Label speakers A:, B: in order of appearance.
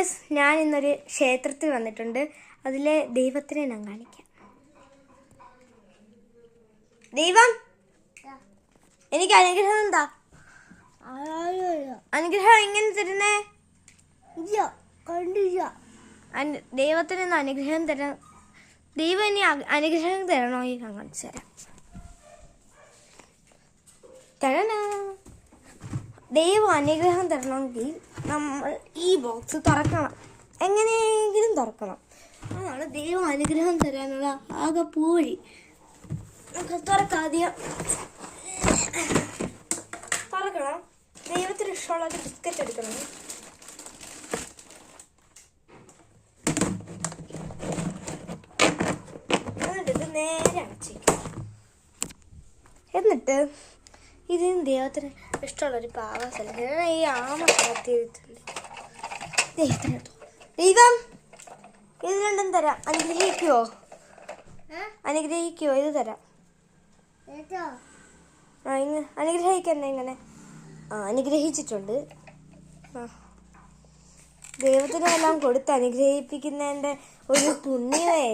A: Guys, ഞാൻ ഇന്നൊരു ക്ഷേത്രത്തിൽ വന്നിട്ടുണ്ട്. അതിലെ ദൈവത്തിനെ ഞാൻ കാണിക്കാം. ദൈവം, എനിക്ക് അനുഗ്രഹം എന്താ? അനുഗ്രഹം എങ്ങനെ തരുന്നേ? ദൈവത്തിന് ഇന്ന് അനുഗ്രഹം തരാം. ദൈവം ഇനി അനുഗ്രഹം തരണോ? ഈ കാണിച്ചു തരാം. ദൈവം അനുഗ്രഹം തരണമെങ്കിൽ നമ്മൾ ഈ ബോക്സ് തുറക്കണം, എങ്ങനെയെങ്കിലും തുറക്കണം. അതാണ് ദൈവം അനുഗ്രഹം തരാനുള്ള ആകെ പൂഴി. തുറക്കാദ്യം തുറക്കണം. ദൈവത്തിന് ഇഷ്ടമുള്ള ഒരു ബിസ്ക്കറ്റ് എടുക്കണം. എന്നിട്ട് ഇത് നേരെ അടച്ചേക്കും. എന്നിട്ട് ഇതിന് ദൈവത്തിന് ഇഷ്ടമുള്ളൊരു പാവ സ്ഥലം ഈ ആമ കാത്തിട്ടുണ്ട്. ദൈവത്തിന് ദൈവം ഇത് രണ്ടും തരാം. അനുഗ്രഹിക്കുവോ? അനുഗ്രഹിക്കുവോ? ഇത് തരാം. അനുഗ്രഹിക്കണ്ടേ? ഇങ്ങനെ അനുഗ്രഹിച്ചിട്ടുണ്ട്. ദൈവത്തിനെല്ലാം കൊടുത്ത് അനുഗ്രഹിപ്പിക്കുന്നതിൻ്റെ ഒരു പുണ്യമേ.